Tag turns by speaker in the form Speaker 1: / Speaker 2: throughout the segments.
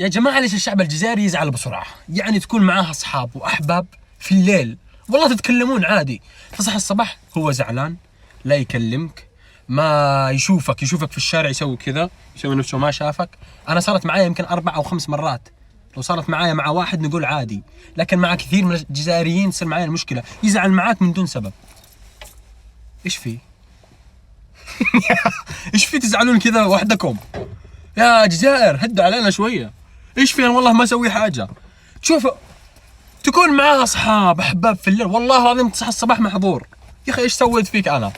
Speaker 1: يا جماعة ليش الشعب الجزائري يزعل بسرعة؟ يعني تكون معاه أصحاب وأحباب في الليل والله تتكلمون عادي، تصحى الصباح هو زعلان، لا يكلمك، ما يشوفك في الشارع يسوي كذا، يسوي نفسه ما شافك. أنا صارت معايا يمكن 4 أو 5 مرات. لو صارت معايا مع واحد نقول عادي، لكن مع كثير من الجزائريين تصير معايا المشكلة، يزعل معاك من دون سبب. إيش فيه؟ إيش فيه تزعلون كذا وحدكم؟ يا جزائر هدوا علينا شوية. ايش فين والله ما اسوي حاجه. تشوف تكون معاه اصحاب احباب في الليل والله العظيم تصحى الصباح محظور. يا اخي ايش سويت فيك انا؟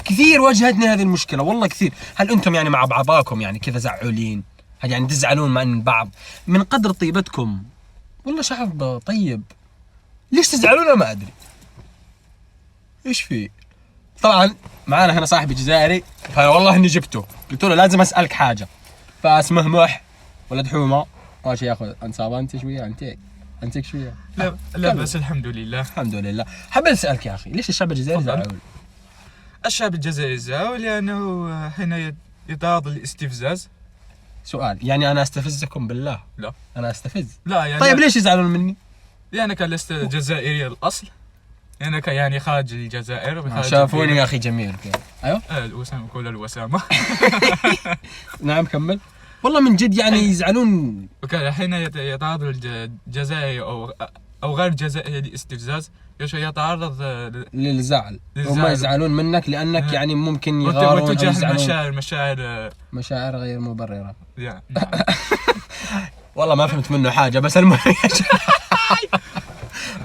Speaker 1: كثير واجهتني هذه المشكله والله كثير. هل انتم يعني مع بعضاكم يعني كذا زعولين؟ هل يعني تزعلون من بعض من قدر طيبتكم؟ والله شعب طيب، ليش تزعلون ما ادري. ايش في؟ طبعا معانا هنا صاحبي جزائري، فوالله اني جبته قلت له لازم اسالك حاجه، فاسمه مح ولد حومه ماشي ياخذ انساب. انت شويه انتك شويه.
Speaker 2: لا بس الحمد لله.
Speaker 1: الحمد لله. حبيت اسالك يا اخي ليش الشعب الجزائري زعل؟
Speaker 2: الشعب الجزائري زعل لانه حين يتعرض للاستفزاز.
Speaker 1: سؤال، يعني انا استفزكم بالله؟
Speaker 2: لا
Speaker 1: انا استفز؟
Speaker 2: لا يعني
Speaker 1: طيب ليش يزعلون مني؟
Speaker 2: لانك لست جزائري الاصل، لانك يعني خارج الجزائر.
Speaker 1: شافوني يا اخي جميل كذا. ايوه
Speaker 2: الوسامه كل الوسامه.
Speaker 1: نعم كمل. والله من جد يعني يزعلون.
Speaker 2: حين يتعرض الجزائري او غير الجزائري للاستفزاز يتعرض
Speaker 1: للزعل. هم يزعلون منك لانك يعني ممكن يغارون
Speaker 2: وتجاه
Speaker 1: مشاعر غير مبرره.
Speaker 2: نعم.
Speaker 1: والله ما فهمت منه حاجه بس المهم.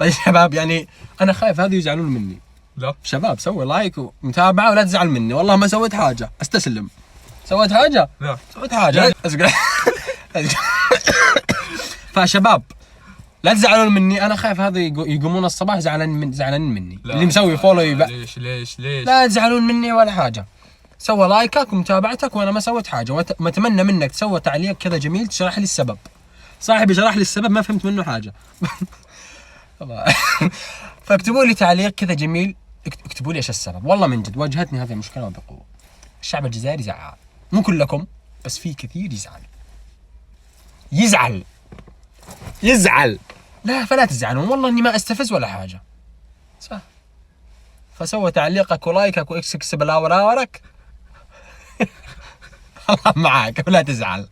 Speaker 1: يا شباب يعني انا خايف هذا يزعلون مني.
Speaker 2: لا
Speaker 1: شباب سوي لايك ومتابعه ولا تزعل مني، والله ما سويت حاجه، استسلم. سويت حاجه؟
Speaker 2: لا
Speaker 1: سويت حاجه. فشباب لا تزعلون مني، انا خايف هذا يقومون الصباح زعلانين مني. اللي مسوي فولو
Speaker 2: ليش
Speaker 1: لا تزعلون مني ولا حاجه. سوى لايكك ومتابعتك وانا ما سويت حاجه، واتمنى منك تسوي تعليق كذا جميل تشرح لي السبب. صاحبي شرح لي السبب ما فهمت منه حاجه. فاكتبوا لي تعليق كذا جميل، اكتبوا لي ايش السبب. والله من جد واجهتني هذه المشكله وبقوه. الشعب الجزائري زعل، مو كلكم بس في كثير يزعل. لا فلا تزعلون، والله اني ما استفز ولا حاجه. صح. فسوى تعليقك ولايكك واكس بلاورك. الله معاك ولا تزعل.